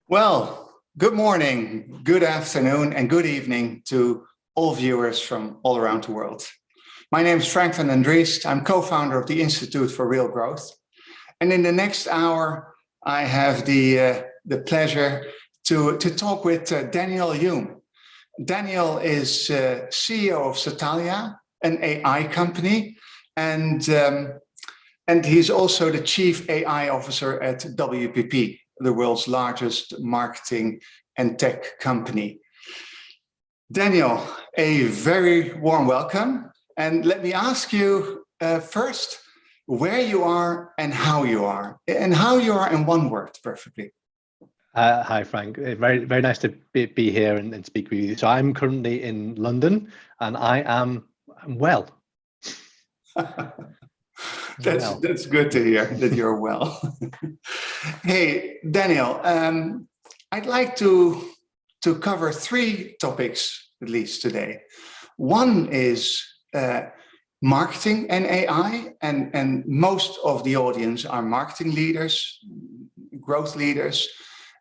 Well, good morning, good afternoon, and good evening to all viewers from all around the world. My name is Frank van den Driest. I'm co-founder of the Institute for Real Growth. And in the next hour, I have the pleasure to talk with Daniel Hulme. Daniel is CEO of Satalia, an AI company, and he's also the Chief AI Officer at WPP, the world's largest marketing and tech company. Daniel, a very warm welcome. And let me ask you first where you are and how you are. And how you are in one word, perfectly. Hi, Frank. Very, very nice to be here and speak with you. So I'm currently in London and I'm well. That's good to hear that you're well. Hey, Daniel, I'd like to cover three topics at least today. One is marketing and AI, and most of the audience are marketing leaders, growth leaders.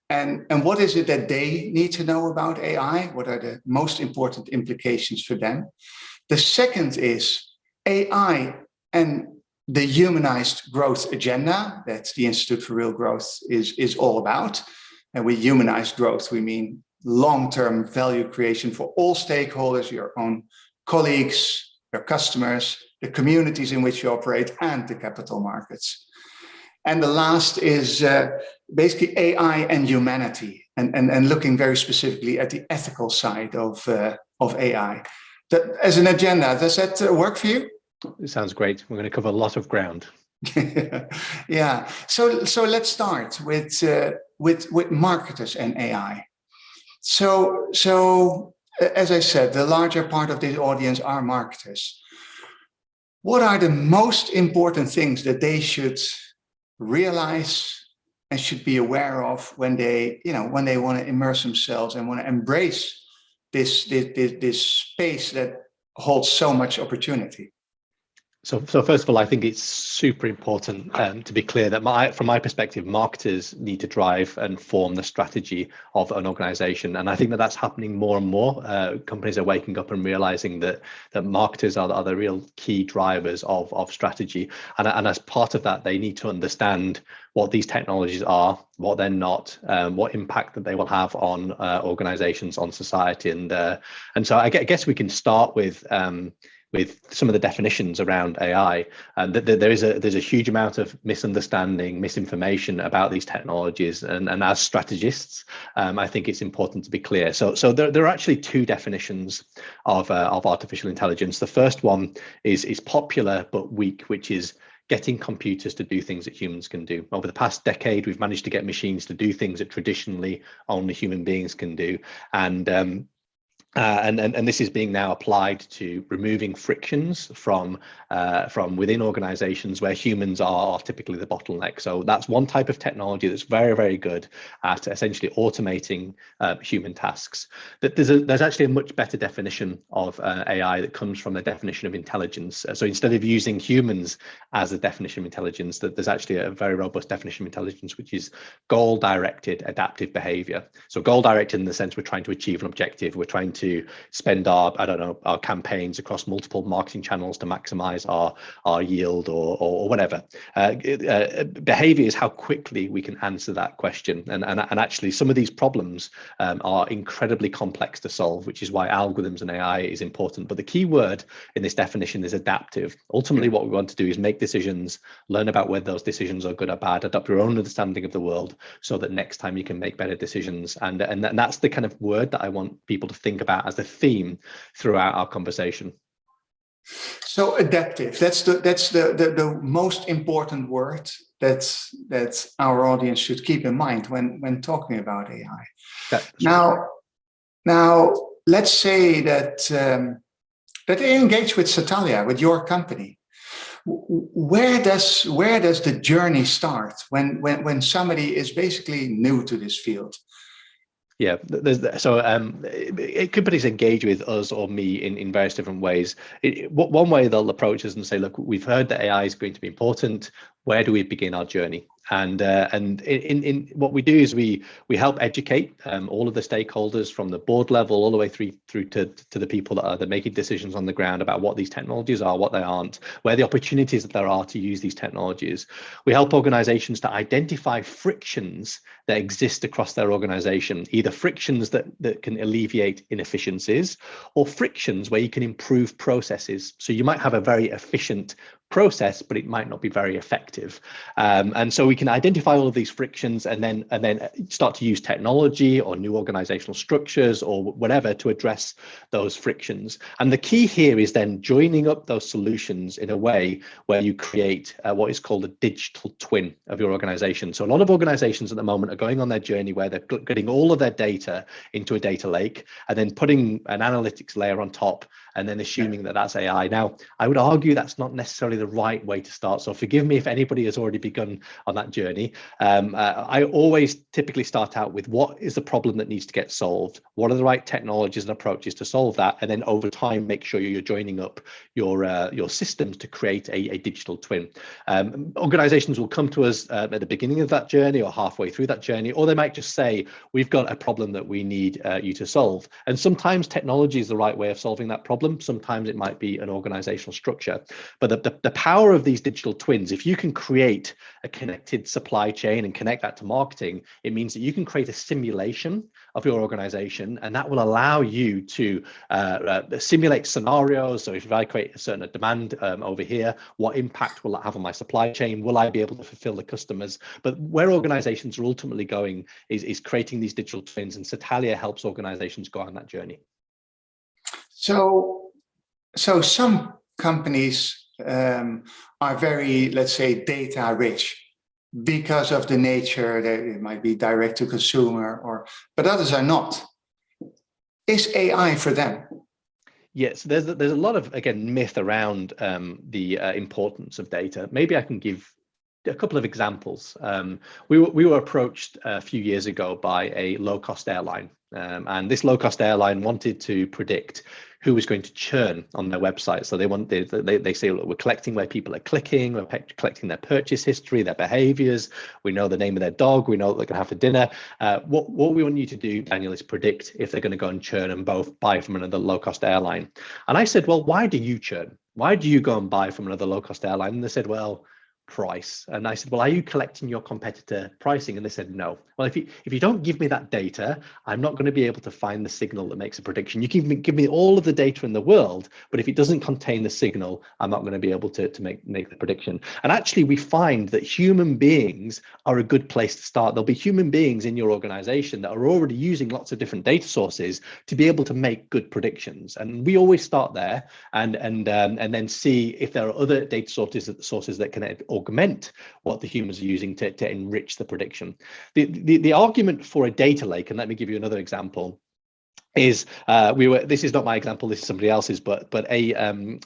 And what is it that they need to know about AI? What are the most important implications for them? The second is AI and the humanized growth agenda that the Institute for Real Growth is all about. And with humanized growth, we mean long-term value creation for all stakeholders, your own colleagues, your customers, the communities in which you operate, and the capital markets. And the last is basically AI and humanity, and looking very specifically at the ethical side of AI. As an agenda, does that work for you? It sounds great. We're going to cover a lot of ground. Yeah. So let's start with marketers and AI. So as I said, the larger part of this audience are marketers. What are the most important things that they should realize and should be aware of when they want to immerse themselves and want to embrace this space that holds so much opportunity? So first of all, I think it's super important to be clear that from my perspective, marketers need to drive and form the strategy of an organization. And I think that that's happening more and more. Companies are waking up and realizing that marketers are the real key drivers of strategy. And as part of that, they need to understand what these technologies are, what they're not, what impact that they will have on organizations, on society. And so I guess we can start with some of the definitions around AI, and that there's a huge amount of misunderstanding, misinformation about these technologies, and as strategists, I think it's important to be clear. So there are actually two definitions of artificial intelligence. The first one is popular but weak, which is getting computers to do things that humans can do. Over the past decade, we've managed to get machines to do things that traditionally only human beings can do, and this is being now applied to removing frictions from within organizations where humans are typically the bottleneck. So that's one type of technology that's very, very good at essentially automating human tasks. But there's actually a much better definition of AI that comes from the definition of intelligence. So instead of using humans as a definition of intelligence, there's actually a very robust definition of intelligence, which is goal-directed adaptive behavior. So goal-directed in the sense we're trying to achieve an objective. We're trying to spend our campaigns across multiple marketing channels to maximize our yield or whatever. Behavior is how quickly we can answer that question. And actually some of these problems are incredibly complex to solve, which is why algorithms and AI is important. But the key word in this definition is adaptive. Ultimately, what we want to do is make decisions, learn about whether those decisions are good or bad, adopt your own understanding of the world so that next time you can make better decisions. And that's the kind of word that I want people to think about as the theme throughout our conversation. So adaptive, that's the most important word that our audience should keep in mind when talking about AI. Now let's say that they engage with Satalia, with your company. Where does the journey start when somebody is basically new to this field? Yeah, companies engage with us or me in various different ways. One way they'll approach us and say, look, we've heard that AI is going to be important. Where do we begin our journey? And in what we do is we help educate all of the stakeholders from the board level all the way through to the people that are making decisions on the ground about what these technologies are, what they aren't, where the opportunities that there are to use these technologies. We help organizations to identify frictions that exist across their organization, either frictions that can alleviate inefficiencies or frictions where you can improve processes. So you might have a very efficient process, but it might not be very effective. And so we can identify all of these frictions and then start to use technology or new organizational structures or whatever to address those frictions. And the key here is then joining up those solutions in a way where you create what is called a digital twin of your organization. So a lot of organizations at the moment are going on their journey where they're getting all of their data into a data lake and then putting an analytics layer on top and then assuming that that's AI. Now, I would argue that's not necessarily the right way to start. So forgive me if anybody has already begun on that journey. I always typically start out with what is the problem that needs to get solved? What are the right technologies and approaches to solve that? And then over time, make sure you're joining up your systems to create a digital twin. Organizations will come to us at the beginning of that journey or halfway through that journey, or they might just say, we've got a problem that we need you to solve. And sometimes technology is the right way of solving that problem. Sometimes it might be an organizational structure. But the power of these digital twins, if you can create a connected supply chain and connect that to marketing, it means that you can create a simulation of your organization, and that will allow you to simulate scenarios. So if I create a certain demand over here, what impact will that have on my supply chain? Will I be able to fulfill the customers? But where organizations are ultimately going is creating these digital twins, and Satalia helps organizations go on that journey. So some companies are very, let's say, data rich because of the nature that it might be direct to consumer, but others are not. Is AI for them? Yes, there's a lot of, again, myth around the importance of data. Maybe I can give a couple of examples. We were approached a few years ago by a low-cost airline, and this low-cost airline wanted to predict who was going to churn on their website. So they say, look, we're collecting where people are clicking, we're collecting their purchase history, their behaviors, we know the name of their dog, we know what they're going to have for dinner. What we want you to do, Daniel, is predict if they're going to go and churn and both buy from another low-cost airline. And I said, well, why do you churn? Why do you go and buy from another low-cost airline? And they said, well, price. And I said, well, are you collecting your competitor pricing? And they said, no. Well, if you don't give me that data, I'm not going to be able to find the signal that makes a prediction. You give me all of the data in the world, but if it doesn't contain the signal, I'm not going to be able to make the prediction. And actually, we find that human beings are a good place to start. There'll be human beings in your organization that are already using lots of different data sources to be able to make good predictions. And we always start there and then see if there are other data sources that can augment what the humans are using to enrich the prediction. The argument for a data lake, and let me give you another example, is this is not my example, this is somebody else's, but a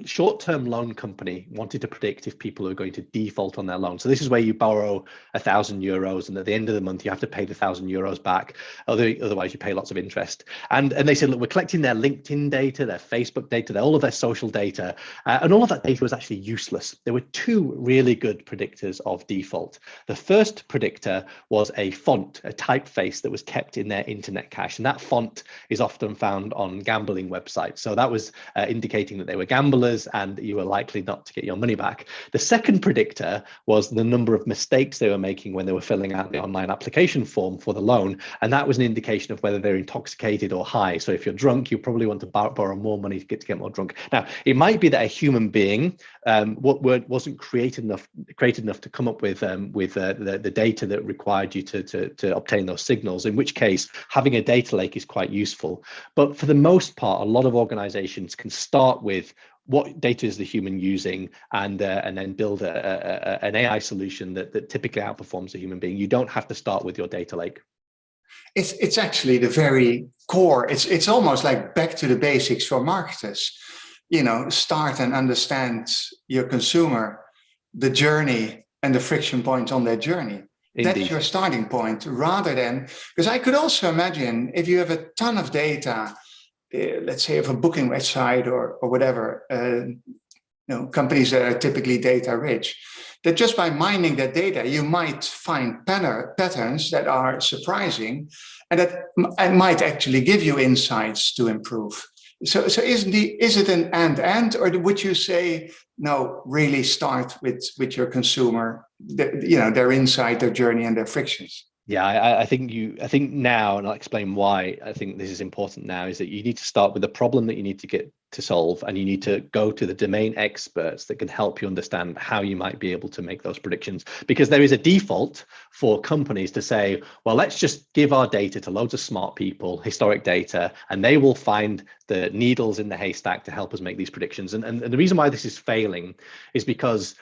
short-term loan company wanted to predict if people are going to default on their loan. So this is where you borrow €1,000 and at the end of the month you have to pay the €1,000 back, otherwise you pay lots of interest. And they said, look, we're collecting their LinkedIn data, their Facebook data, all of their social data, and all of that data was actually useless. There were two really good predictors of default. The first predictor was a font, a typeface that was kept in their internet cache, and that font is often found on gambling websites. So that was indicating that they were gamblers and you were likely not to get your money back. The second predictor was the number of mistakes they were making when they were filling out the online application form for the loan. And that was an indication of whether they're intoxicated or high. So if you're drunk, you probably want to borrow more money to get more drunk. Now, it might be that a human being wasn't created enough to come up with the data that required you to obtain those signals, in which case having a data lake is quite useful. But for the most part, a lot of organizations can start with what data is the human using and then build an AI solution that typically outperforms the human being. You don't have to start with your data lake. It's actually the very core. It's almost like back to the basics for marketers. Start and understand your consumer, the journey and the friction points on their journey. Indeed. That's your starting point, rather than, because I could also imagine if you have a ton of data, let's say of a booking website or whatever, companies that are typically data rich, that just by mining that data, you might find patterns that are surprising and that might actually give you insights to improve. So is it an and, or would you say, no, really start with your consumer, their insight, their journey, and their frictions? Yeah, I think now, and I'll explain why I think this is important now, is that you need to start with the problem that you need to get to solve, and you need to go to the domain experts that can help you understand how you might be able to make those predictions. Because there is a default for companies to say, well, let's just give our data to loads of smart people, historic data, and they will find the needles in the haystack to help us make these predictions. And the reason why this is failing is because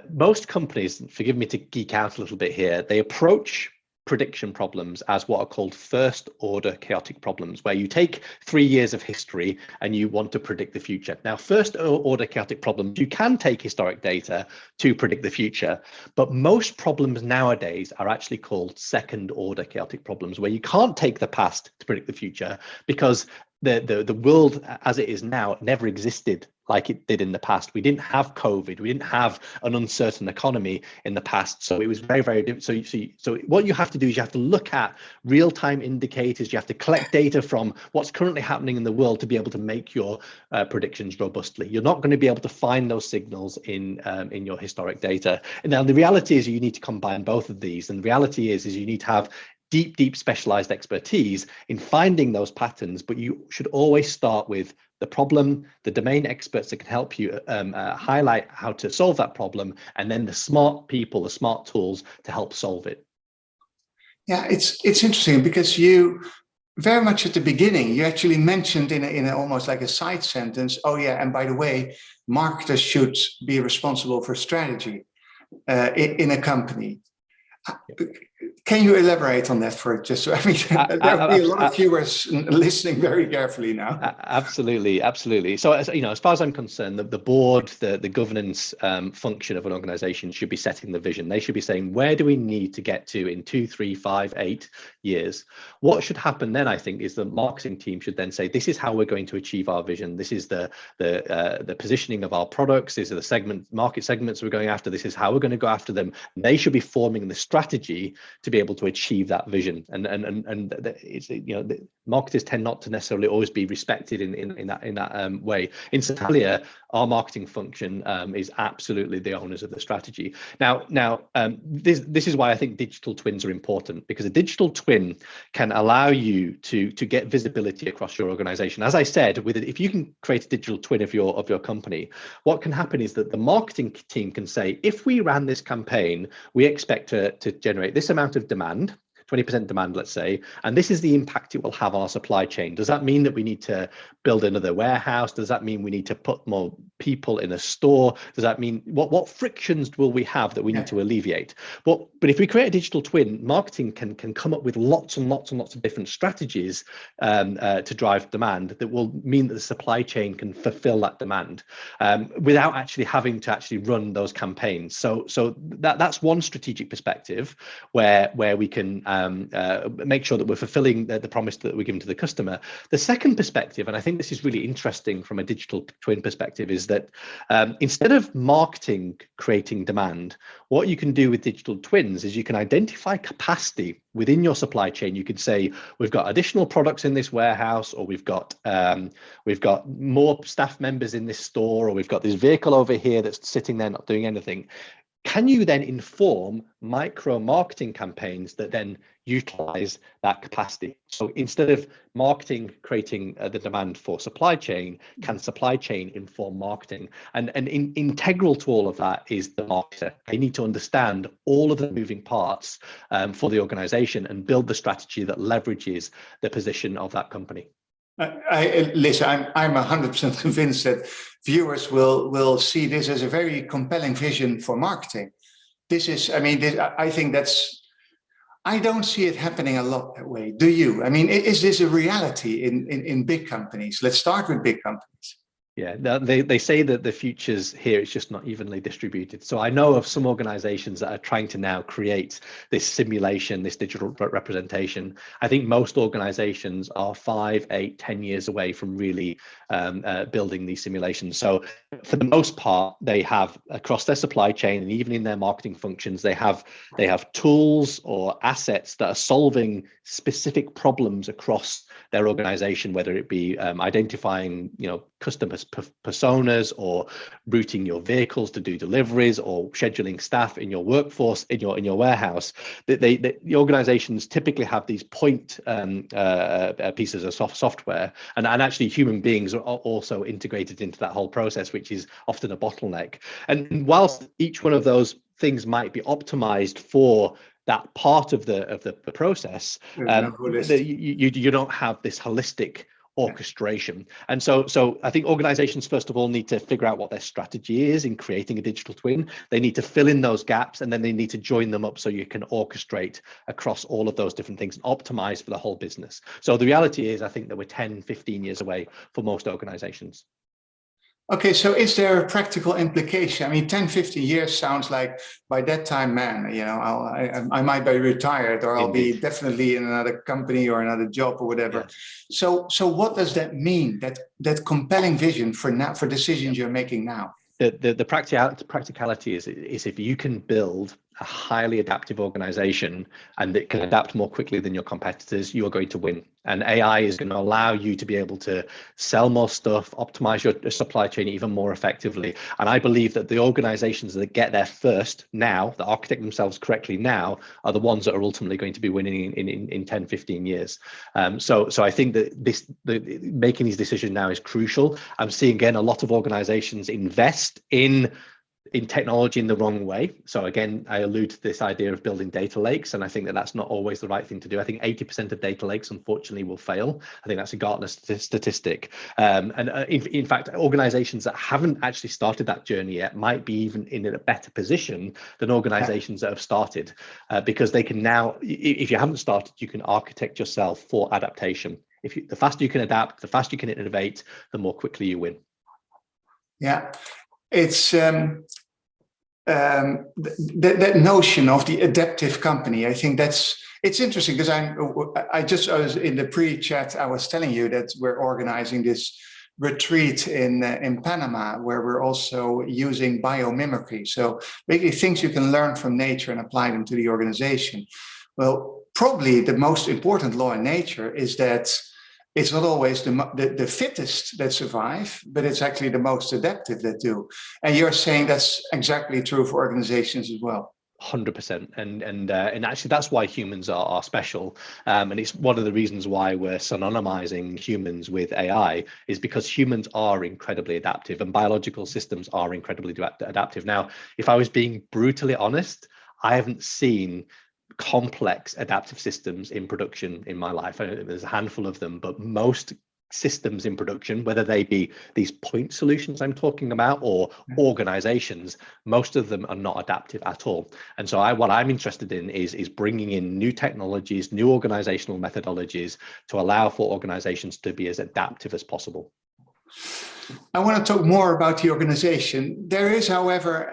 most companies, forgive me to geek out a little bit here, they approach prediction problems as what are called first order chaotic problems, where you take 3 years of history and you want to predict the future. Now, first order chaotic problems, you can take historic data to predict the future, but most problems nowadays are actually called second order chaotic problems, where you can't take the past to predict the future because the world as it is now never existed like it did in the past. We didn't have COVID. We didn't have an uncertain economy in the past. So it was very, very different. So what you have to do is you have to look at real-time indicators. You have to collect data from what's currently happening in the world to be able to make your predictions robustly. You're not going to be able to find those signals in your historic data. And now the reality is you need to combine both of these. And the reality is you need to have deep specialized expertise in finding those patterns, but you should always start with the problem, the domain experts that can help you highlight how to solve that problem, and then the smart people, the smart tools to help solve it. Yeah, it's interesting because you very much at the beginning, you actually mentioned in almost like a side sentence, oh yeah, and by the way, marketers should be responsible for strategy in a company. Can you elaborate on that for just so there will be a lot of viewers listening very carefully now. Absolutely. So as far as I'm concerned, the board, the governance function of an organization should be setting the vision. They should be saying, where do we need to get to in 2, 3, 5, 8 years? What should happen then, I think, is the marketing team should then say, this is how we're going to achieve our vision. This is the positioning of our products. These are the market segments we're going after. This is how we're going to go after them. And they should be forming the strategy to be able to achieve that vision. And it's, the marketers tend not to necessarily always be respected in that way. In Satalia, our marketing function is absolutely the owners of the strategy. Now, this is why I think digital twins are important, because a digital twin can allow you to get visibility across your organization. As I said, if you can create a digital twin of your company, what can happen is that the marketing team can say, if we ran this campaign, we expect to generate this amount of demand, 20% demand, let's say, and this is the impact it will have on our supply chain. Does that mean that we need to build another warehouse? Does that mean we need to put more people in a store? Does that mean what frictions will we have that we need to alleviate? But if we create a digital twin, marketing can come up with lots and lots of different strategies to drive demand that will mean that the supply chain can fulfill that demand without actually having to run those campaigns. So that's one strategic perspective where we can make sure that we're fulfilling the promise that we're giving to the customer. The second perspective, and I think this is really interesting from a digital twin perspective, is that instead of marketing creating demand, what you can do with digital twins is you can identify capacity within your supply chain. You could say, we've got additional products in this warehouse, or we've got more staff members in this store, or we've got this vehicle over here that's sitting there not doing anything. Can you then inform micro marketing campaigns that then utilize that capacity? So instead of marketing creating the demand for supply chain, can supply chain inform marketing? And integral to all of that is the marketer. They need to understand all of the moving parts for the organization and build the strategy that leverages the position of that company. Listen, I'm 100% convinced that viewers will see this as a very compelling vision for marketing. I think I don't see it happening a lot that way. Do you? I mean, is this a reality in big companies? Let's start with big companies. Yeah, they say that the future's here, it's just not evenly distributed. So I know of some organizations that are trying to now create this simulation, this digital representation. I think most organizations are 5, 8, 10 years away from really building these simulations. So for the most part, they have across their supply chain and even in their marketing functions, they have tools or assets that are solving specific problems across their organization, whether it be identifying, customers personas, or routing your vehicles to do deliveries, or scheduling staff in your workforce in your warehouse. The organizations typically have these point pieces of software, and actually human beings are also integrated into that whole process, which is often a bottleneck. And whilst each one of those things might be optimized for that part of the process, you don't have this holistic orchestration. And so I think organizations first of all need to figure out what their strategy is in creating a digital twin. They need to fill in those gaps, and then they need to join them up so you can orchestrate across all of those different things and optimize for the whole business. So the reality is, I think that we're 10, 15 years away for most organizations. Okay, so is there a practical implication? I mean, 10, 15 years sounds like by that time, man, I might be retired, or I'll be definitely in another company or another job or whatever. Yeah. So what does that mean, that compelling vision for decisions you're making now? The practicality is if you can build a highly adaptive organization and it can adapt more quickly than your competitors, you are going to win. And AI is going to allow you to be able to sell more stuff, optimize your supply chain even more effectively. And I believe that the organizations that get there first now, that architect themselves correctly now, are the ones that are ultimately going to be winning in 10, 15 years. So I think that making these decisions now is crucial. I'm seeing, again, a lot of organizations invest in technology in the wrong way. So again, I allude to this idea of building data lakes, and I think that that's not always the right thing to do. I think 80% of data lakes, unfortunately, will fail. I think that's a Gartner statistic. In fact, organizations that haven't actually started that journey yet might be even in a better position than organizations that have started, because they can now, if you haven't started, you can architect yourself for adaptation. The faster you can adapt, the faster you can innovate, the more quickly you win. Yeah. It's that notion of the adaptive company. I think it's interesting, because I was in the pre-chat, I was telling you that we're organizing this retreat in Panama, where we're also using biomimicry. So basically things you can learn from nature and apply them to the organization. Well, probably the most important law in nature is that it's not always the fittest that survive, but it's actually the most adaptive that do. And you're saying that's exactly true for organizations as well. 100%, and actually that's why humans are special, and it's one of the reasons why we're synonymizing humans with AI, is because humans are incredibly adaptive and biological systems are incredibly adaptive. Now, if I was being brutally honest, I haven't seen complex adaptive systems in production in my life. There's a handful of them, but most systems in production, whether they be these point solutions I'm talking about or organizations, most of them are not adaptive at all. And so what I'm interested in is bringing in new technologies, new organizational methodologies to allow for organizations to be as adaptive as possible. I want to talk more about the organization. There is, however,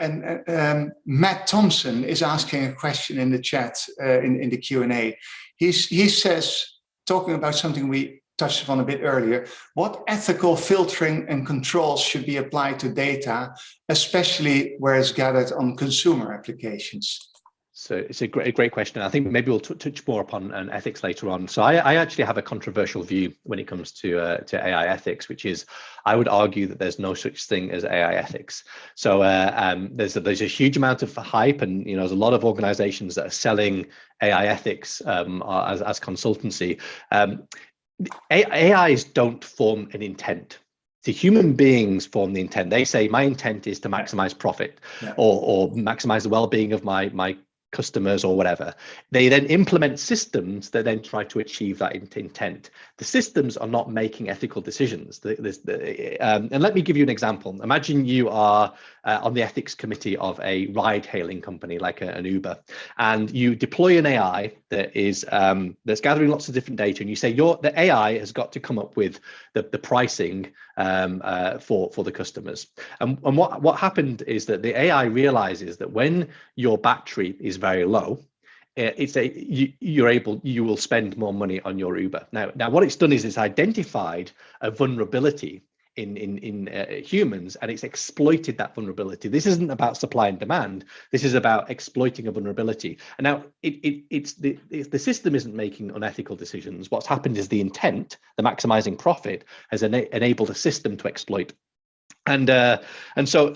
Matt Thompson is asking a question in the chat, in the Q&A. He says, talking about something we touched upon a bit earlier, what ethical filtering and controls should be applied to data, especially where it's gathered on consumer applications? So it's a great question. I think maybe we'll touch more upon ethics later on. So I actually have a controversial view when it comes to AI ethics, which is I would argue that there's no such thing as AI ethics. So there's a huge amount of hype, and there's a lot of organizations that are selling AI ethics as consultancy. AIs don't form an intent. The human beings form the intent. They say, my intent is to maximize profit, or maximize the well-being of my customers or whatever. They then implement systems that then try to achieve that intent. The systems are not making ethical decisions. And let me give you an example. Imagine you are on the ethics committee of a ride-hailing company like an Uber, and you deploy an AI that is that's gathering lots of different data, and you say the AI has got to come up with the pricing for the customers. And what happened is that the AI realizes that when your battery is very low, you will spend more money on your Uber. Now what it's done is it's identified a vulnerability in humans, and it's exploited that vulnerability. This isn't about supply and demand. This is about exploiting a vulnerability. And now the system isn't making unethical decisions. What's happened is the intent, the maximizing profit, has enabled a system to exploit. And so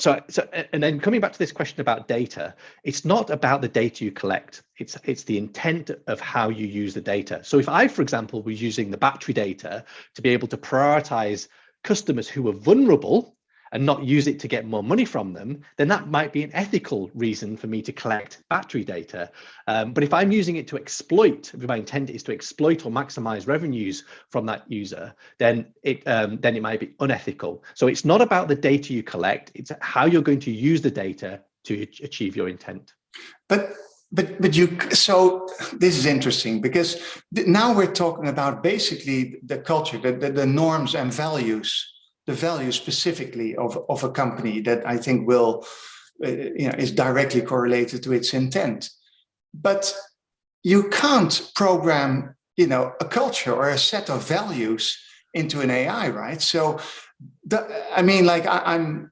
then coming back to this question about data, it's not about the data you collect. It's the intent of how you use the data. So if I, for example, was using the battery data to be able to prioritize customers who are vulnerable and not use it to get more money from them, then that might be an ethical reason for me to collect battery data. But if I'm using it to exploit, if my intent is to exploit or maximize revenues from that user, then it might be unethical. So it's not about the data you collect, it's how you're going to use the data to achieve your intent. But so this is interesting, because now we're talking about basically the culture, the norms and values, the value specifically of a company that I think will, is directly correlated to its intent. But you can't program, a culture or a set of values into an AI, right? So, I'm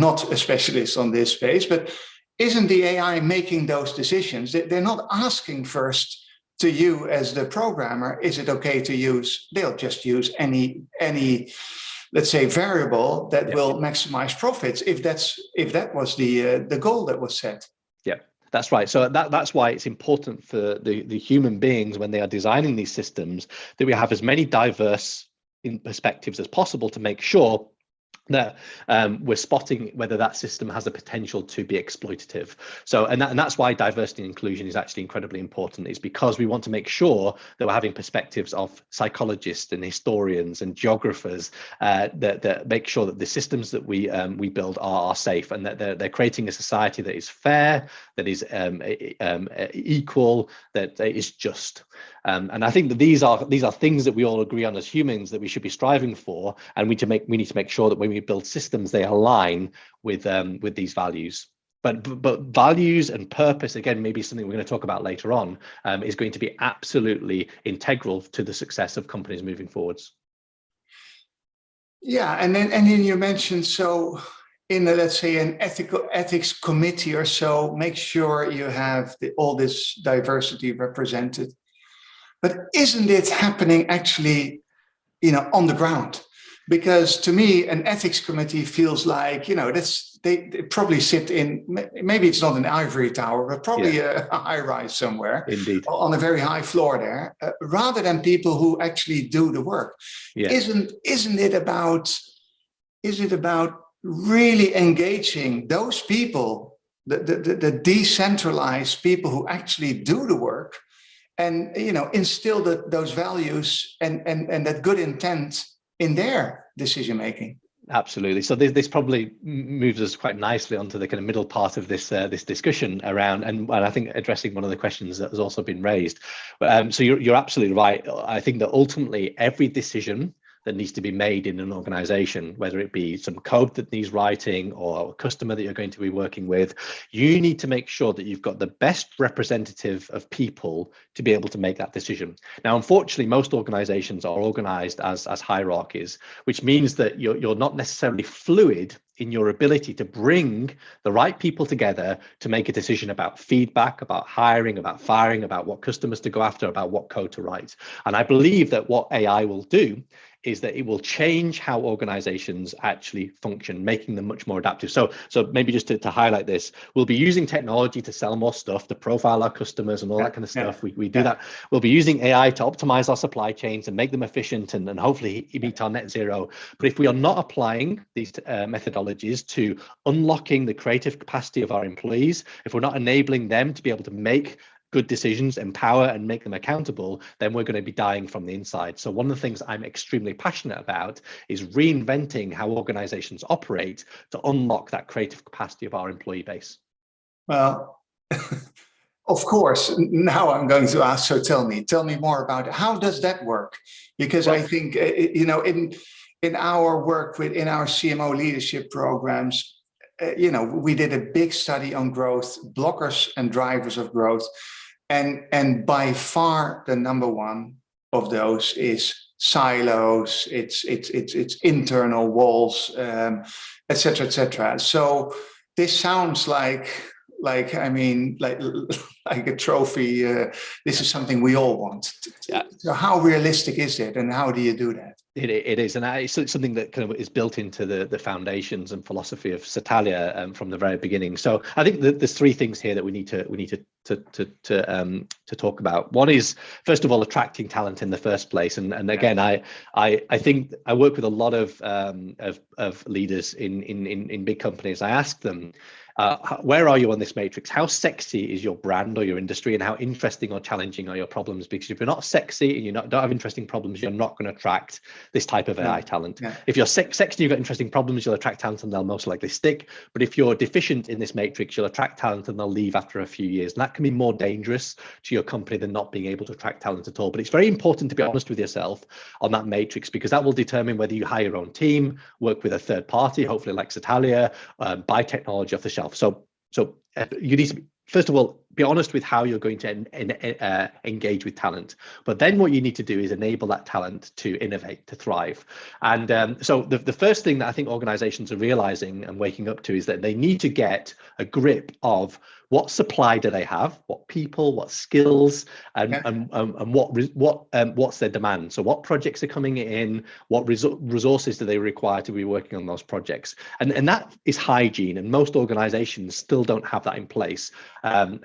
not a specialist on this space, but isn't the AI making those decisions? They're not asking first to you as the programmer, is it okay to use? They'll just use any let's say variable that will maximize profits if that was the goal that was set. Yeah, that's right. So that's why it's important for the human beings, when they are designing these systems, that we have as many diverse perspectives as possible to make sure that we're spotting whether that system has the potential to be exploitative. So, and that's why diversity and inclusion is actually incredibly important. It's because we want to make sure that we're having perspectives of psychologists and historians and geographers that make sure that the systems that we build are safe, and that they're creating a society that is fair, that is equal, that is just. And I think that these are things that we all agree on as humans that we should be striving for, and we need to make sure that when we build systems, they align with these values. But values and purpose, again, maybe something we're going to talk about later on, is going to be absolutely integral to the success of companies moving forwards. Yeah, and then you mentioned, so in let's say an ethics committee or so, make sure you have all this diversity represented. But isn't it happening actually, on the ground? Because to me, an ethics committee feels like, they probably sit in, maybe it's not an ivory tower, but probably a high rise somewhere. Indeed. On a very high floor there, rather than people who actually do the work. Yeah. Isn't it about really engaging those people, the decentralized people who actually do the work, and instill those values and that good intent in their decision making? Absolutely. So this probably moves us quite nicely onto the kind of middle part of this discussion around, and I think addressing one of the questions that has also been raised. So you're absolutely right. I think that ultimately every decision that needs to be made in an organization, whether it be some code that needs writing or a customer that you're going to be working with, you need to make sure that you've got the best representative of people to be able to make that decision. Now, unfortunately, most organizations are organized as hierarchies, which means that you're not necessarily fluid in your ability to bring the right people together to make a decision about feedback, about hiring, about firing, about what customers to go after, about what code to write. And I believe that what AI will do is that it will change how organizations actually function, making them much more adaptive. So maybe just to highlight this, we'll be using technology to sell more stuff, to profile our customers and all that kind of stuff. We do that. We'll be using AI to optimize our supply chains and make them efficient and hopefully meet our net zero. But if we are not applying these methodologies to unlocking the creative capacity of our employees, if we're not enabling them to be able to make good decisions, empower and make them accountable, then we're going to be dying from the inside. So one of the things I'm extremely passionate about is reinventing how organizations operate to unlock that creative capacity of our employee base. Well, of course, now I'm going to ask, so tell me more about it. How does that work? Because I think, in our work in our CMO leadership programs, we did a big study on growth, blockers and drivers of growth. And by far the number one of those is silos, it's internal walls, et cetera. So this sounds like a trophy. This is something we all want. Yeah. So how realistic is it, and how do you do that? It is, and it's something that kind of is built into the foundations and philosophy of Satalia from the very beginning. So I think that there's three things here that we need to talk about. One is, first of all, attracting talent in the first place, and again, I think I work with a lot of leaders in big companies. I ask them, where are you on this matrix? How sexy is your brand or your industry, and how interesting or challenging are your problems? Because if you're not sexy and you don't have interesting problems, you're not going to attract this type of AI talent. Yeah. If you're sexy, you've got interesting problems, you'll attract talent and they'll most likely stick. But if you're deficient in this matrix, you'll attract talent and they'll leave after a few years. And that can be more dangerous to your company than not being able to attract talent at all. But it's very important to be honest with yourself on that matrix, because that will determine whether you hire your own team, work with a third party, hopefully like Satalia, buy technology off the shelf. So you need to, first of all, be honest with how you're going to engage with talent. But then what you need to do is enable that talent to innovate, to thrive. And so the first thing that I think organizations are realizing and waking up to is that they need to get a grip of what supply do they have, what people, what skills, and what's their demand. So what projects are coming in, what resources do they require to be working on those projects, and that is hygiene. And most organizations still don't have that in place. And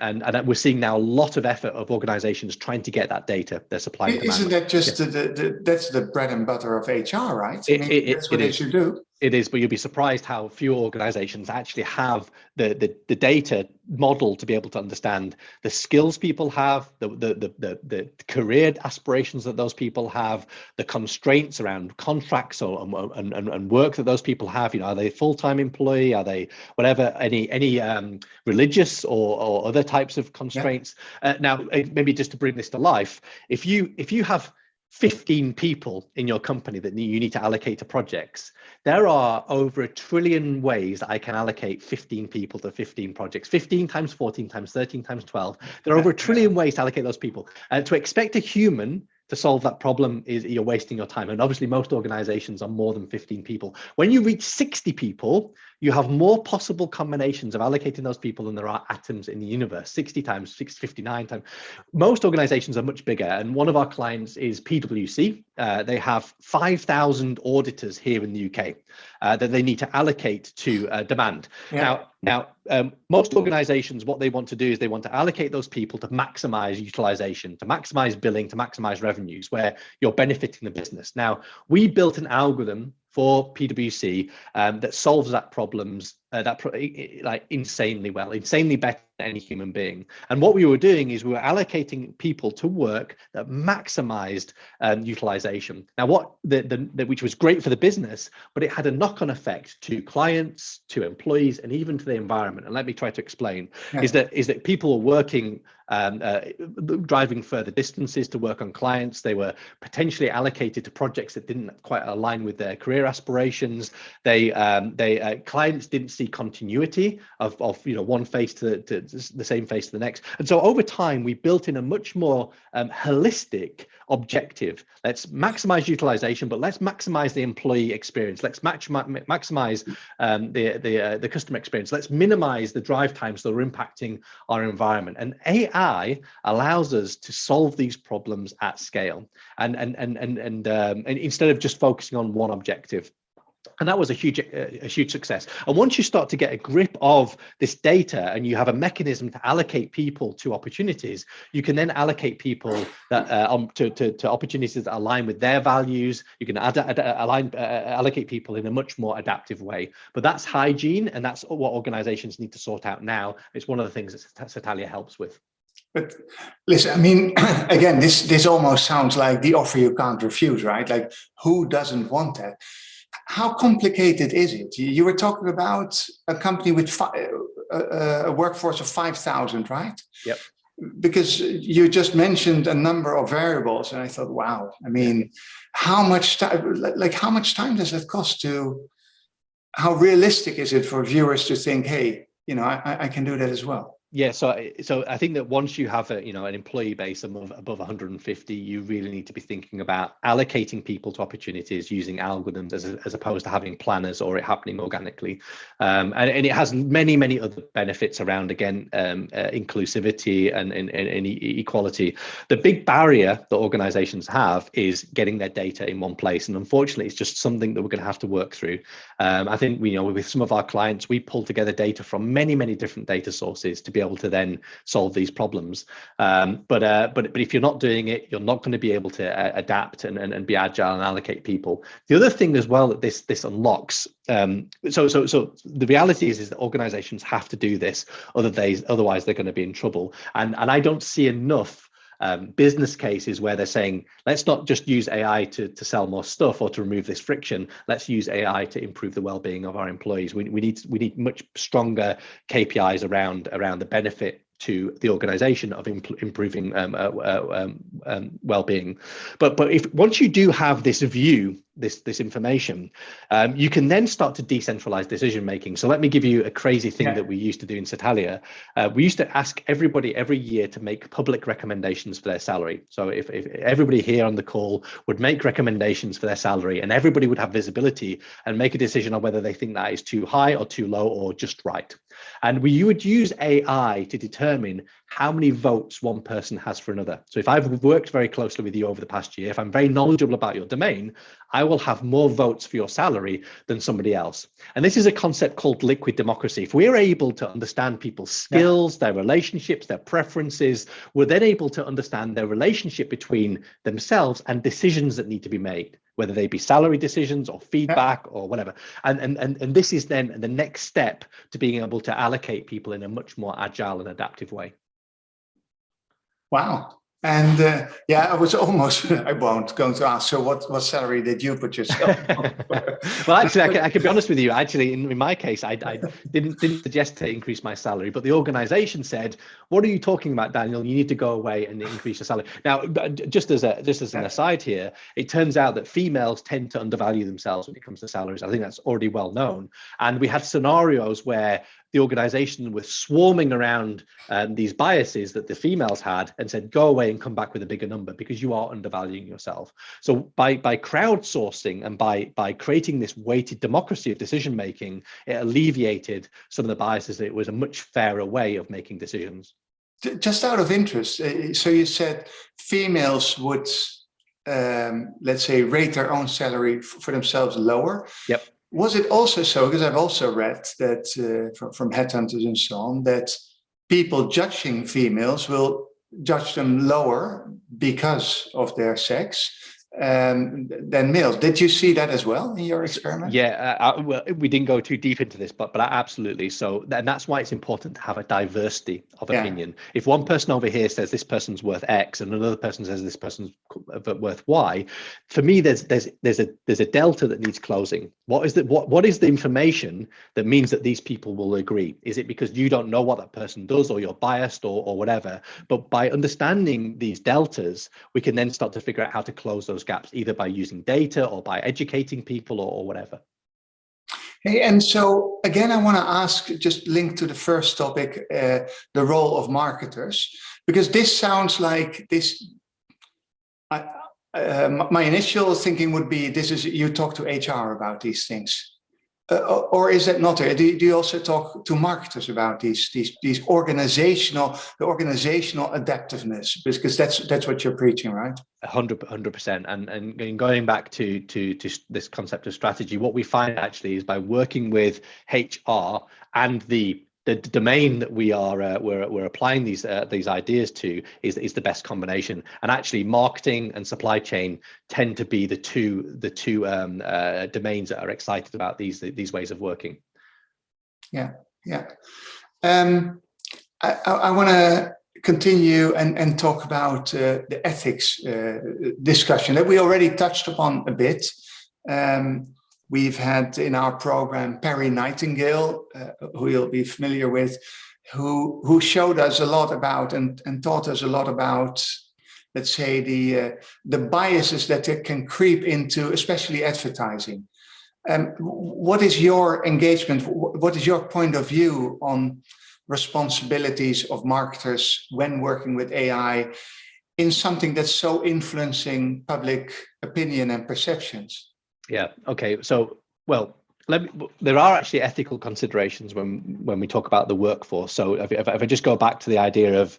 we're seeing now a lot of effort of organizations trying to get that data, their supply and demand. Isn't that just that's the bread and butter of HR, right? That's what they should do. It is, but you'll be surprised how few organizations actually have the data model to be able to understand the skills people have, the career aspirations that those people have, the constraints around contracts and work that those people have. Are they a full-time employee? Are they whatever, any religious or other types of constraints? Now, maybe just to bring this to life, if you have 15 people in your company that you need to allocate to projects, there are over 1 trillion ways that I can allocate 15 people to 15 projects. 15 times 14 times 13 times 12. There are over 1 trillion ways to allocate those people. To expect a human to solve that problem is you're wasting your time. And obviously most organizations are more than 15 people. When you reach 60 people, you have more possible combinations of allocating those people than there are atoms in the universe. 60 times 59 times. Most organizations are much bigger. And one of our clients is PwC. They have 5,000 auditors here in the UK that they need to allocate to demand. Now, most organizations, what they want to do is they want to allocate those people to maximize utilization, to maximize billing, to maximize revenues, where you're benefiting the business. Now, we built an algorithm for PwC that solves that problems like insanely well, insanely better than any human being. And what we were doing is we were allocating people to work that maximized utilization. Now, which was great for the business, but it had a knock-on effect to clients, to employees, and even to the environment. And let me try to explain. Is that people were working, driving further distances to work on clients. They were potentially allocated to projects that didn't quite align with their career aspirations. Clients didn't see continuity of one face to the same face to the next. And so over time, we built in a much more holistic objective. Let's maximize utilization, but let's maximize the employee experience. Let's maximize the customer experience. Let's minimize the drive times that are impacting our environment. And AI allows us to solve these problems at scale, and instead of just focusing on one objective. And that was a huge success. And once you start to get a grip of this data and you have a mechanism to allocate people to opportunities, you can then allocate people that to opportunities that align with their values. You can allocate people in a much more adaptive way. But that's hygiene, and that's what organizations need to sort out now. It's one of the things that Satalia helps with. But listen, I mean, again, this almost sounds like the offer you can't refuse, right? Like, who doesn't want that? How complicated is it? You were talking about a company with a workforce of 5,000, right? Yep. Because you just mentioned a number of variables, and I thought, wow. I mean, how much time? Like, how much time does it cost to? How realistic is it for viewers to think, hey, I can do that as well? Yeah, so I think that once you have an employee base above 150, you really need to be thinking about allocating people to opportunities using algorithms as opposed to having planners or it happening organically. And it has many other benefits around, again, inclusivity and equality. The big barrier that organizations have is getting their data in one place, and unfortunately, it's just something that we're going to have to work through. I think with some of our clients, we pull together data from many different data sources to be able to then solve these problems. But if you're not doing it, you're not going to be able to adapt and be agile and allocate people. The other thing as well that this unlocks, so the reality is that organizations have to do this, otherwise they're going to be in trouble. And I don't see enough business cases where they're saying, let's not just use AI to sell more stuff or to remove this friction. Let's use AI to improve the well-being of our employees. We need much stronger KPIs around the benefit to the organization of improving well-being. But if once you do have this view, this information, you can then start to decentralize decision making. So let me give you a crazy thing that we used to do in Satalia. We used to ask everybody every year to make public recommendations for their salary. So if everybody here on the call would make recommendations for their salary, and everybody would have visibility and make a decision on whether they think that is too high or too low or just right. And you would use AI to determine how many votes one person has for another. So if I've worked very closely with you over the past year, if I'm very knowledgeable about your domain, I will have more votes for your salary than somebody else. And this is a concept called liquid democracy. If we're able to understand people's skills, their relationships, their preferences, we're then able to understand their relationship between themselves and decisions that need to be made, whether they be salary decisions or feedback or whatever. And this is then the next step to being able to allocate people in a much more agile and adaptive way. Wow. And I was almost, I won't going to ask, so what salary did you put yourself on? Well, actually, I can be honest with you. Actually, in my case, I didn't suggest to increase my salary, but the organization said, what are you talking about, Daniel? You need to go away and increase your salary. Now, just as an aside here, it turns out that females tend to undervalue themselves when it comes to salaries. I think that's already well known. And we had scenarios where the organization was swarming around these biases that the females had and said, go away and come back with a bigger number because you are undervaluing yourself. So by crowdsourcing and by creating this weighted democracy of decision making, it alleviated some of the biases. It was a much fairer way of making decisions. Just out of interest, so you said females would, let's say, rate their own salary for themselves lower. Yep. Was it also so, because I've also read that from headhunters and so on, that people judging females will judge them lower because of their sex than males. Did you see that as well in your experiment? Yeah, well, we didn't go too deep into this, but absolutely. So, and that's why it's important to have a diversity of opinion. If one person over here says this person's worth X and another person says this person's worth Y, for me, there's a delta that needs closing. What is the information that means that these people will agree? Is it because you don't know what that person does, or you're biased, or whatever? But by understanding these deltas, we can then start to figure out how to close those those gaps, either by using data or by educating people or whatever. Hey, and so again, I want to ask, just linked to the first topic, the role of marketers, because this sounds like this. My initial thinking would be, this is, you talk to HR about these things, or is that not there? Do you also talk to marketers about these organizational adaptiveness? Because that's what you're preaching, right? 100%. And going back to this concept of strategy, what we find actually is by working with HR and the domain that we're applying these ideas to is the best combination. And actually, marketing and supply chain tend to be the two domains that are excited about these ways of working. Yeah. I want to continue and talk about the ethics discussion that we already touched upon a bit. We've had in our program Perry Nightingale, who you'll be familiar with, who showed us a lot about and taught us a lot about, let's say, the biases that can creep into, especially advertising. What is your engagement? What is your point of view on responsibilities of marketers when working with AI in something that's so influencing public opinion and perceptions? Yeah. Okay. So, well, there are actually ethical considerations when we talk about the workforce. So if I just go back to the idea of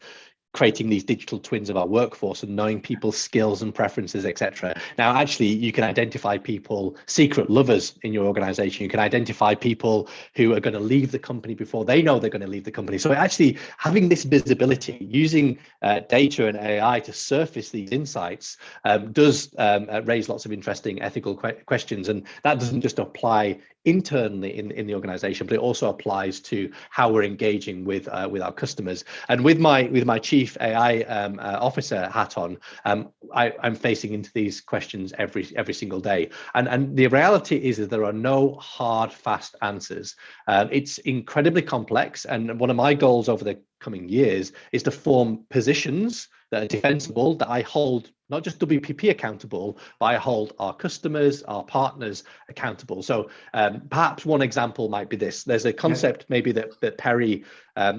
creating these digital twins of our workforce and knowing people's skills and preferences, etc. Now, actually, you can identify people, secret lovers in your organization. You can identify people who are going to leave the company before they know they're going to leave the company. So actually having this visibility, using data and AI to surface these insights does raise lots of interesting ethical questions. And that doesn't just apply internally in the organization, but it also applies to how we're engaging with our customers. And with my chief AI officer hat on, I'm facing into these questions every single day. And the reality is that there are no hard, fast answers. It's incredibly complex. And one of my goals over the coming years is to form positions that are defensible, that I hold not just WPP accountable, but I hold our customers, our partners accountable. So perhaps one example might be this. There's a concept maybe that Perry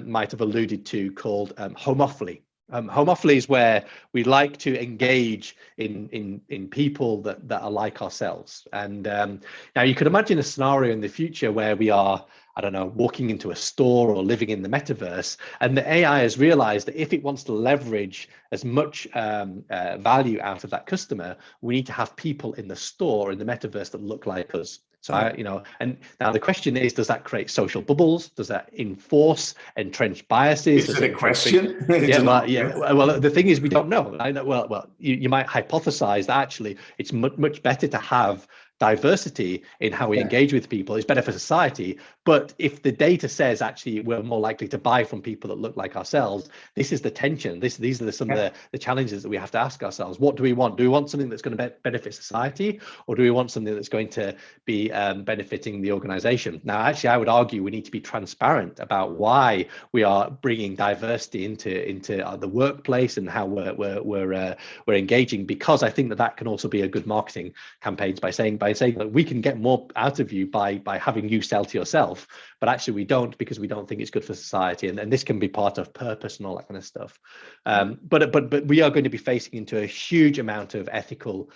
might have alluded to called homophily. Homophily is where we like to engage in people that are like ourselves. And now you could imagine a scenario in the future where we are, I don't know, walking into a store or living in the metaverse, and the AI has realized that if it wants to leverage as much value out of that customer, we need to have people in the store, in the metaverse, that look like us. So and now the question is, does that create social bubbles? Does that enforce entrenched biases? Is it a question? Well, the thing is, we don't know. I know. Well, you might hypothesize that actually it's much better to have diversity in how we engage with people. It's better for society. But if the data says actually we're more likely to buy from people that look like ourselves, this is the tension. These are some of the challenges that we have to ask ourselves. What do we want? Do we want something that's going to benefit society, or do we want something that's going to be benefiting the organization? Now, actually, I would argue we need to be transparent about why we are bringing diversity into the workplace and how we're engaging, because I think that can also be a good marketing campaigns by saying that we can get more out of you by having you sell to yourself, but actually we don't, because we don't think it's good for society, and this can be part of purpose and all that kind of stuff. But we are going to be facing into a huge amount of ethical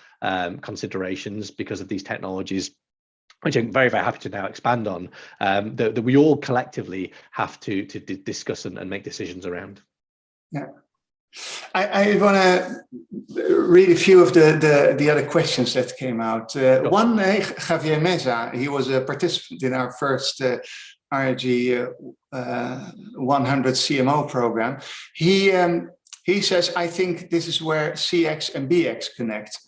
considerations because of these technologies, which I'm very, very happy to now expand on, that we all collectively have to discuss and make decisions around. Yeah. I want to read a few of the other questions that came out. Sure. One, Javier Meza, he was a participant in our first RG 100 CMO program. He says, I think this is where CX and BX connect.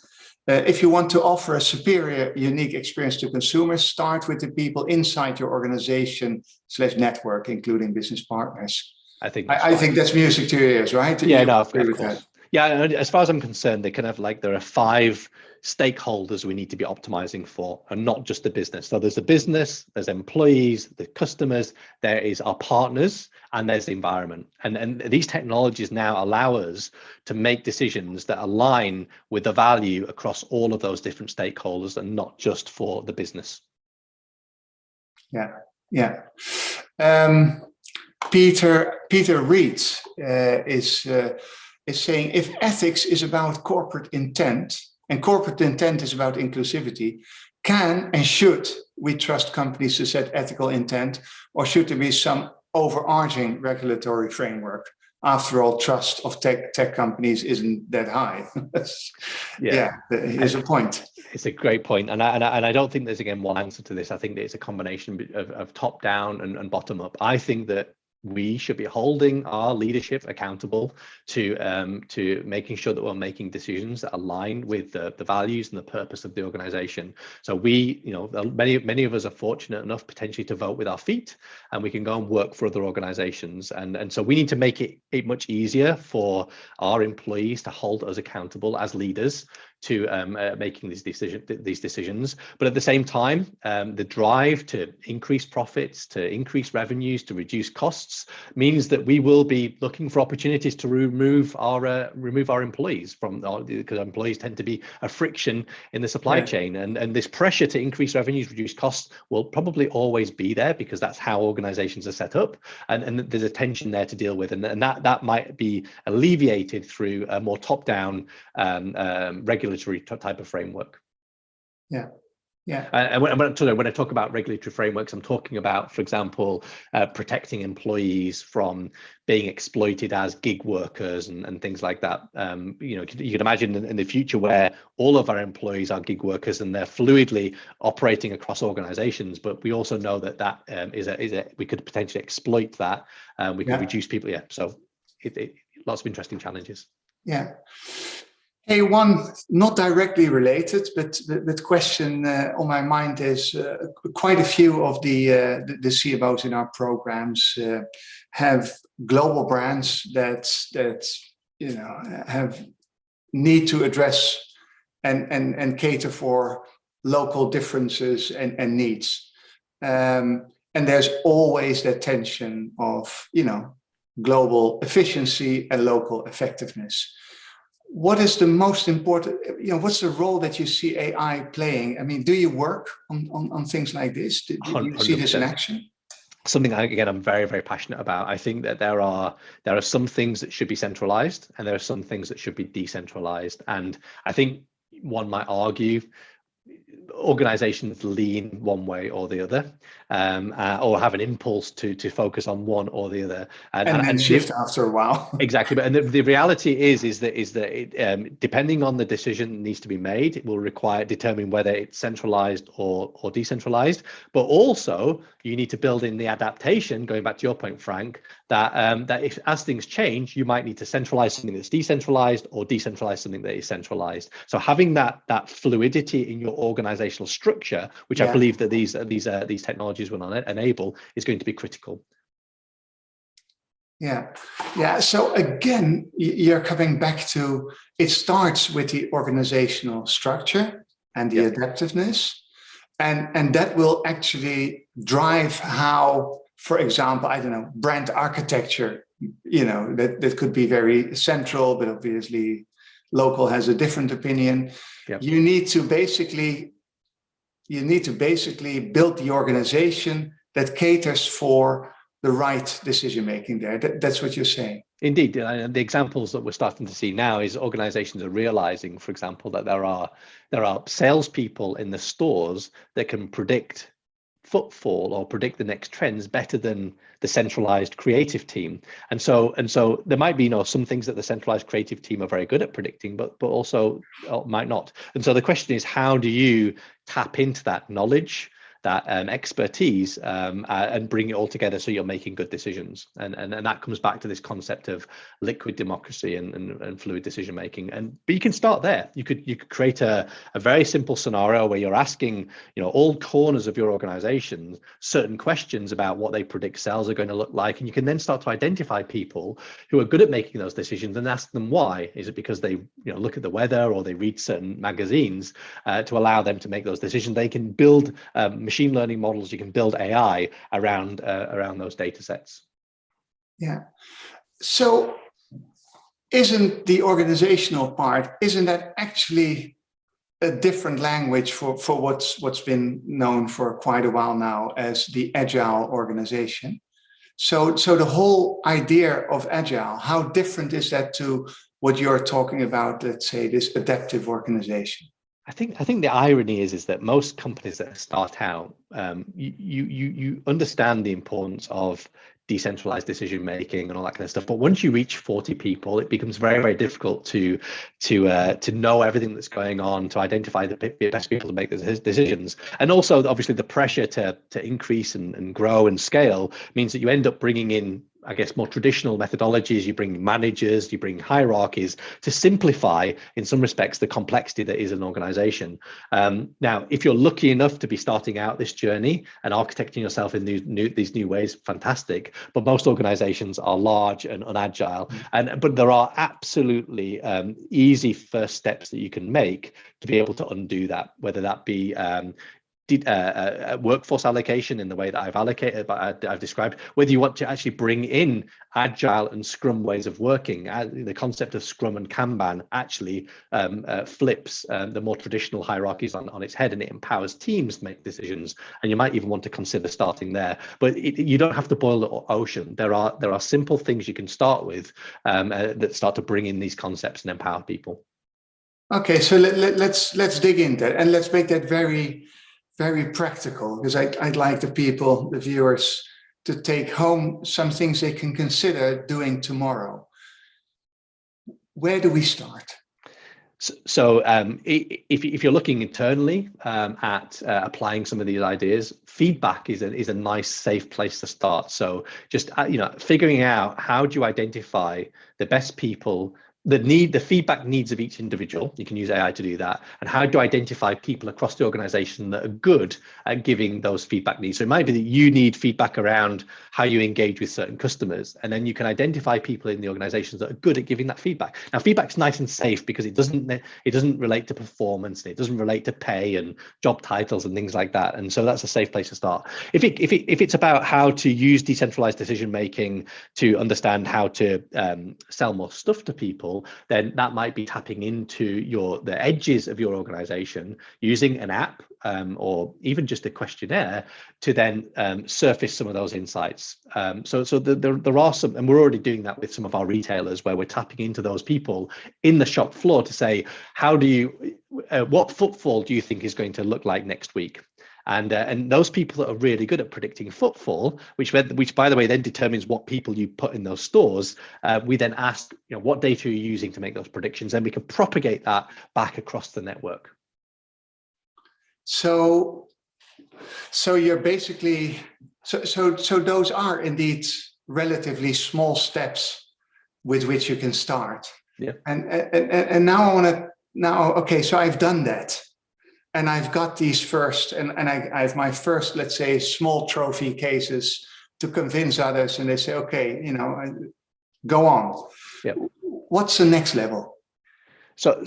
If you want to offer a superior, unique experience to consumers, start with the people inside your organization / network, including business partners. I think that's music to your ears, right? Yeah, no, of course. Yeah, as far as I'm concerned, they kind of like there are 5 stakeholders we need to be optimizing for, and not just the business. So there's the business, there's employees, the customers, there is our partners, and there's the environment. And these technologies now allow us to make decisions that align with the value across all of those different stakeholders, and not just for the business. Yeah. Peter Reed is saying, if ethics is about corporate intent and corporate intent is about inclusivity, can and should we trust companies to set ethical intent, or should there be some overarching regulatory framework? After all, trust of tech companies isn't that high. Here's a point. It's a great point, and I don't think there's again one answer to this. I think that it's a combination of top down and bottom up. I think that we should be holding our leadership accountable to making sure that we're making decisions that align with the values and the purpose of the organization. So we, many of us are fortunate enough potentially to vote with our feet, and we can go and work for other organizations. And so we need to make it much easier for our employees to hold us accountable as leaders to making these decisions. But at the same time, the drive to increase profits, to increase revenues, to reduce costs means that we will be looking for opportunities to remove our employees because employees tend to be a friction in the supply chain, and this pressure to increase revenues, reduce costs will probably always be there because that's how organizations are set up, and there's a tension there to deal with, and that might be alleviated through a more top-down regulatory type of framework. And when I talk about regulatory frameworks, I'm talking about, for example, protecting employees from being exploited as gig workers and things like that. You can imagine in the future where all of our employees are gig workers and they're fluidly operating across organizations, but we also know that we could potentially exploit that. We could reduce people. So lots of interesting challenges. Hey, one not directly related, but the question on my mind is quite a few of the CFOs in our programs have global brands that need to address and cater for local differences and needs, and there's always that tension of global efficiency and local effectiveness. What is the most important, what's the role that you see AI playing? I mean, do you work on things like this? Do you see this in action? Something, again, I'm very, very passionate about. I think that there are some things that should be centralized and there are some things that should be decentralized. And I think one might argue organizations lean one way or the other, or have an impulse to focus on one or the other, and then shift after a while. Exactly, but the reality is that it, depending on the decision that needs to be made, it will determine whether it's centralized or decentralized. But also, you need to build in the adaptation. Going back to your point, Frank, that if as things change, you might need to centralize something that's decentralized or decentralize something that is centralized. So having that fluidity in your organizational structure, which I believe that these technologies will enable, is going to be critical. So again, you're coming back to, it starts with the organizational structure and the adaptiveness, and that will actually drive how, for example, I don't know, brand architecture, that could be very central, but obviously local has a different opinion. You need to basically build the organization that caters for the right decision making there. That's what you're saying. Indeed, and the examples that we're starting to see now is organizations are realizing, for example, that there are salespeople in the stores that can predict footfall or predict the next trends better than the centralized creative team. And so there might be some things that the centralized creative team are very good at predicting, but also might not. And so the question is, how do you tap into that knowledge expertise and bring it all together so you're making good decisions. And that comes back to this concept of liquid democracy and fluid decision making. But you can start there. You could create a very simple scenario where you're asking, all corners of your organization certain questions about what they predict sales are going to look like, and you can then start to identify people who are good at making those decisions and ask them why. Is it because they look at the weather or they read certain magazines to allow them to make those decisions? They can build machine learning models. You can build AI around those data sets. Yeah. So isn't the organizational part, isn't that actually a different language for what's been known for quite a while now as the Agile organization? So the whole idea of Agile, how different is that to what you're talking about, let's say, this adaptive organization? I think the irony is that most companies that start out, you understand the importance of decentralized decision making and all that kind of stuff. But once you reach 40 people, it becomes very, very difficult to know everything that's going on, to identify the best people to make those decisions. And also, obviously, the pressure to increase and grow and scale means that you end up bringing in, I guess, more traditional methodologies. You bring managers, you bring hierarchies to simplify, in some respects, the complexity that is an organization. Now, if you're lucky enough to be starting out this journey and architecting yourself in these new ways, fantastic. But most organizations are large and unagile. But there are absolutely easy first steps that you can make to be able to undo that, whether that be workforce allocation in the way that I've described, whether you want to actually bring in Agile and Scrum ways of working. The concept of Scrum and Kanban actually flips the more traditional hierarchies on its head, and it empowers teams to make decisions. And you might even want to consider starting there. But you don't have to boil the ocean. There are simple things you can start with that start to bring in these concepts and empower people. Okay, so let's dig into that, and let's make that very, very practical, because I'd like the viewers, to take home some things they can consider doing tomorrow. Where do we start? So if you're looking internally at applying some of these ideas, feedback is a nice, safe place to start. So just figuring out, how do you identify the best people, the feedback needs of each individual. You can use AI to do that. And how do you identify people across the organization that are good at giving those feedback needs? So it might be that you need feedback around how you engage with certain customers, and then you can identify people in the organizations that are good at giving that feedback. Now, feedback's nice and safe because it doesn't relate to performance, it doesn't relate to pay and job titles and things like that. And so that's a safe place to start. If it's about how to use decentralized decision making to understand how to sell more stuff to people, then that might be tapping into the edges of your organization, using an app or even just a questionnaire to then surface some of those insights. So there are some, and we're already doing that with some of our retailers, where we're tapping into those people in the shop floor to say, what footfall do you think is going to look like next week? And those people that are really good at predicting footfall, which by the way then determines what people you put in those stores, we then ask, what data are you using to make those predictions, and we can propagate that back across the network. So you're basically, so those are indeed relatively small steps with which you can start. Yeah. And now okay, so I've done that. And I've got these first, and I have my first, let's say, small trophy cases to convince others, and they say, okay, go on. Yeah. What's the next level? So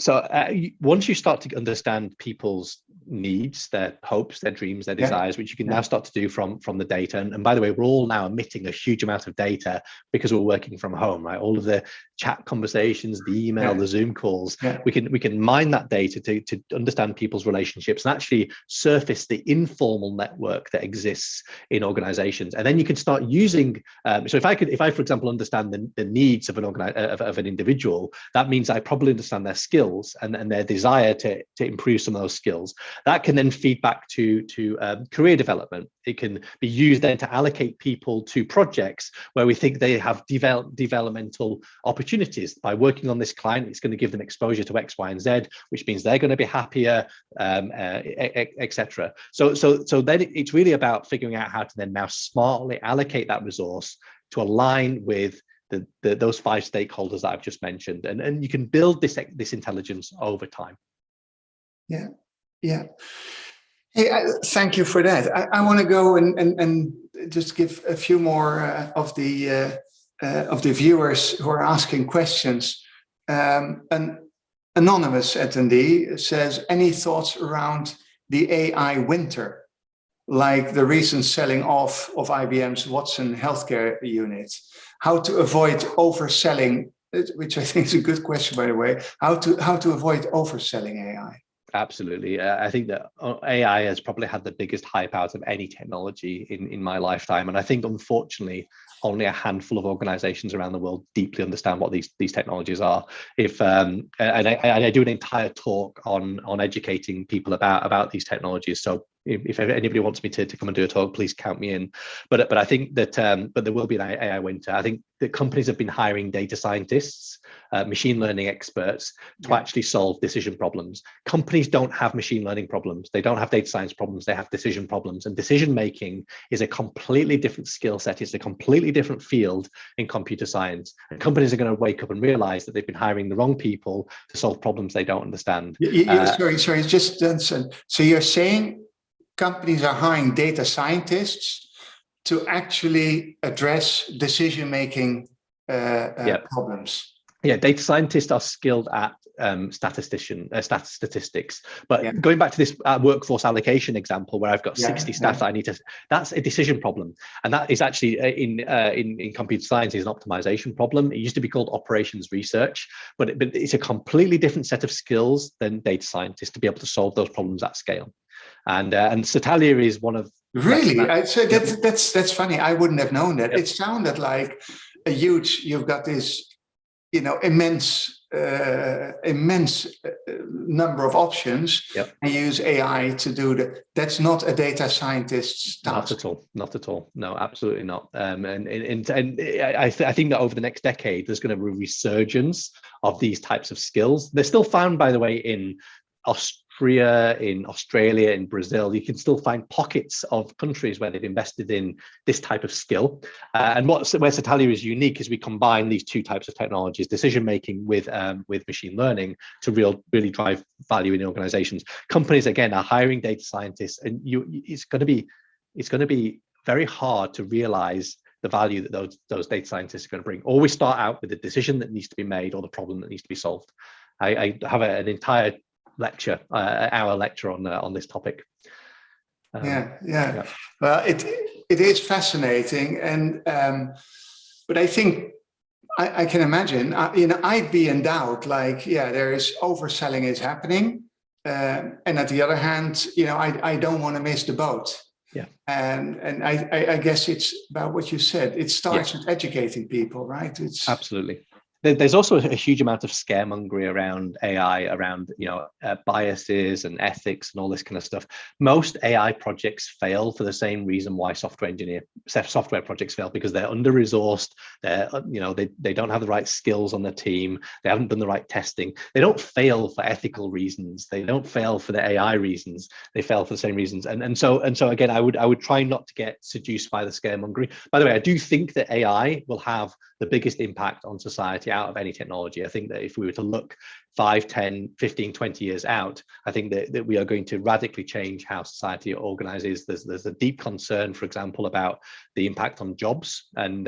once you start to understand people's needs, their hopes, their dreams, their desires, which you can now start to do from the data. And by the way, we're all now emitting a huge amount of data because we're working from home, right? All of the chat conversations, the email, the Zoom calls, we can mine that data to understand people's relationships and actually surface the informal network that exists in organizations. And then you can start using, so if I, for example, understand the needs of an individual, that means I probably understand their skills and their desire to improve some of those skills. That can then feed back to career development. It can be used then to allocate people to projects where we think they have developmental opportunities. By working on this client, it's going to give them exposure to X, Y, and Z, which means they're going to be happier, etc. So then it's really about figuring out how to then now smartly allocate that resource to align with those 5 stakeholders that I've just mentioned, and you can build this intelligence over time. Yeah. Hey, thank you for that. I want to go and just give a few more of the viewers who are asking questions. An anonymous attendee says, any thoughts around the AI winter, like the recent selling off of IBM's Watson healthcare unit? How to avoid overselling, which I think is a good question, by the way, how to avoid overselling AI? Absolutely. I think that AI has probably had the biggest hype out of any technology in my lifetime. And I think, unfortunately, only a handful of organizations around the world deeply understand what these technologies are. And I do an entire talk on educating people about these technologies. So if anybody wants me to come and do a talk, please count me in. But I think that but there will be an AI winter. I think that companies have been hiring data scientists, machine learning experts to actually solve decision problems. Companies don't have machine learning problems. They don't have data science problems. They have decision problems. And decision making is a completely different skill set. It's a completely different field in computer science. And companies are going to wake up and realize that they've been hiring the wrong people to solve problems they don't understand. Sorry, just so you're saying companies are hiring data scientists to actually address decision-making problems. Yeah, data scientists are skilled at statistics. But going back to this workforce allocation example where I've got 60 staff that I need to, that's a decision problem. And that is actually in computer science is an optimization problem. It used to be called operations research, but it's a completely different set of skills than data scientists to be able to solve those problems at scale. And Satalia is one of really. So that's funny. I wouldn't have known that. It sounded like a huge. You've got this, immense number of options. And use AI to do that. That's not a data scientist's task. Not at all. No, absolutely not. And I think that over the next decade, there's going to be a resurgence of these types of skills. They're still found, by the way, in Austria, in Australia, in Brazil. You can still find pockets of countries where they've invested in this type of skill. And where Satalia is unique is we combine these 2 types of technologies, decision making with machine learning, to really drive value in organizations. Companies, again, are hiring data scientists, and it's going to be very hard to realize the value that those data scientists are going to bring. Always start out with the decision that needs to be made or the problem that needs to be solved. I have an entire hour lecture on this topic. Well, it is fascinating, and but I think I can imagine. I'd be in doubt. Like, there is overselling is happening, and at the other hand, I don't want to miss the boat. And I guess it's about what you said. It starts with educating people, right? It's absolutely. There's also a huge amount of scaremongering around AI, around biases and ethics and all this kind of stuff. Most AI projects fail for the same reason why software projects fail, because they're under-resourced. They don't have the right skills on the team. They haven't done the right testing. They don't fail for ethical reasons. They don't fail for the AI reasons. They fail for the same reasons. And so again, I would try not to get seduced by the scaremongering. By the way, I do think that AI will have the biggest impact on society out of any technology. I think that if we were to look 5, 10, 15, 20 years out, I think that we are going to radically change how society organizes. There's a deep concern, for example, about the impact on jobs, and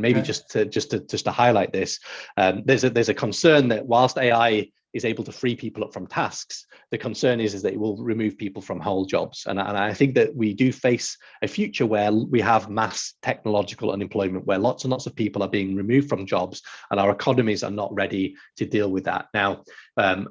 maybe just to highlight this, there's a concern that whilst AI is able to free people up from tasks, the concern is that it will remove people from whole jobs. And I think that we do face a future where we have mass technological unemployment, where lots and lots of people are being removed from jobs, and our economies are not ready to deal with that. Now,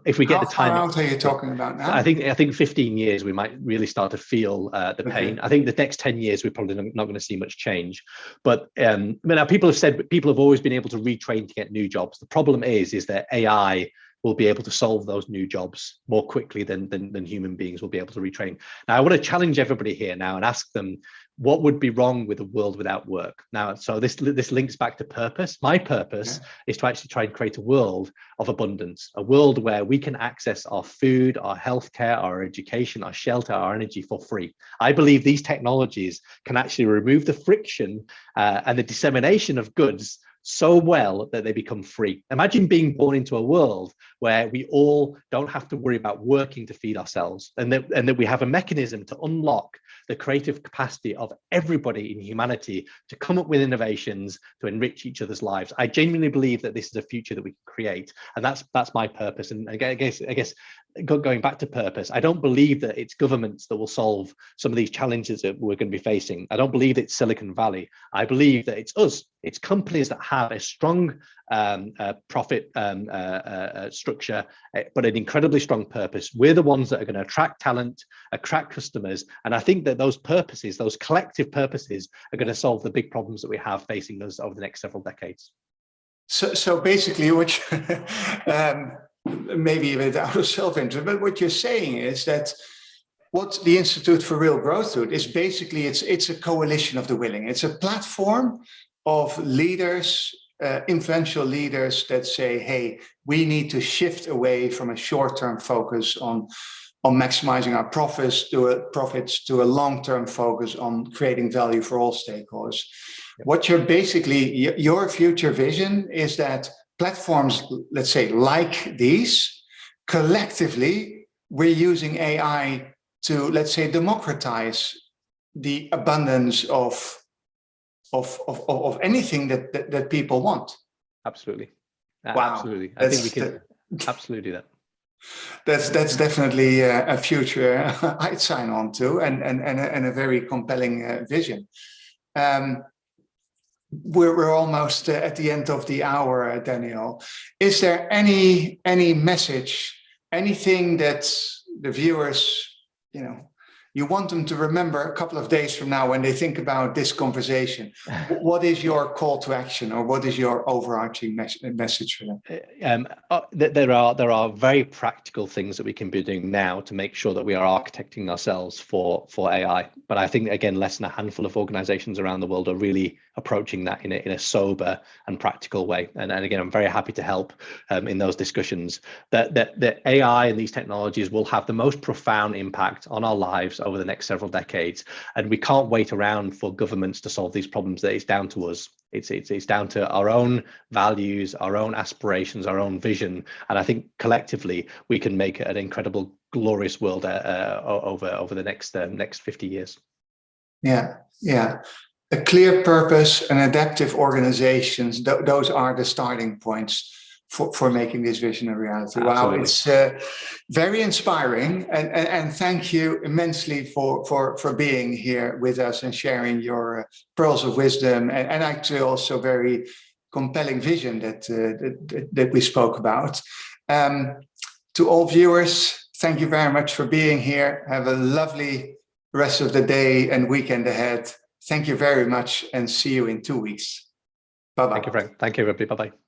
if we get the time, how are you talking about now? I think 15 years we might really start to feel the pain. I think the next 10 years we're probably not going to see much change. But now people have always been able to retrain to get new jobs. The problem is that AI will be able to solve those new jobs more quickly than human beings will be able to retrain. Now, I want to challenge everybody here now and ask them, what would be wrong with a world without work? Now, so this links back to purpose. My purpose is to actually try and create a world of abundance, a world where we can access our food, our healthcare, our education, our shelter, our energy for free. I believe these technologies can actually remove the friction and the dissemination of goods so well that they become free. Imagine being born into a world where we all don't have to worry about working to feed ourselves, and that we have a mechanism to unlock the creative capacity of everybody in humanity to come up with innovations to enrich each other's lives. I genuinely believe that this is a future that we can create, and that's my purpose. And I guess going back to purpose, I don't believe that it's governments that will solve some of these challenges that we're going to be facing. I don't believe it's Silicon Valley. I believe that it's us. It's companies that have a strong profit structure, but an incredibly strong purpose. We're the ones that are going to attract talent, attract customers. And I think that those purposes, those collective purposes, are going to solve the big problems that we have facing us over the next several decades. So basically, what maybe a bit out of self-interest, but what you're saying is that what the Institute for Real Growth do is basically it's a coalition of the willing. It's a platform of leaders, influential leaders that say, hey, we need to shift away from a short-term focus on maximizing our profits to a long-term focus on creating value for all stakeholders. Yep. What you're basically, your future vision is that platforms, let's say, like these, collectively, we're using AI to, let's say, democratize the abundance of anything that people want. Absolutely. Wow. Absolutely. I think we can absolutely do that. That's definitely a future I'd sign on to, and a very compelling vision. We're almost at the end of the hour, Daniel. Is there any message, anything that the viewers, you want them to remember a couple of days from now when they think about this conversation? What is your call to action, or what is your overarching message for them? There are very practical things that we can be doing now to make sure that we are architecting ourselves for AI. But I think, again, less than a handful of organizations around the world are really approaching that in a sober and practical way. And again, I'm very happy to help in those discussions. That AI and these technologies will have the most profound impact on our lives over the next several decades, and we can't wait around for governments to solve these problems. That it's down to us. It's down to our own values, our own aspirations, our own vision, and I think collectively we can make an incredible, glorious world over the next 50 years. Yeah. A clear purpose and adaptive organizations, those are the starting points for making this vision a reality. Absolutely. Wow, it's very inspiring, and thank you immensely for being here with us and sharing your pearls of wisdom, and actually also very compelling vision that we spoke about. To all viewers, thank you very much for being here. Have a lovely rest of the day and weekend ahead. Thank you very much, and see you in 2 weeks. Bye-bye. Thank you, Frank. Thank you, everybody. Bye-bye.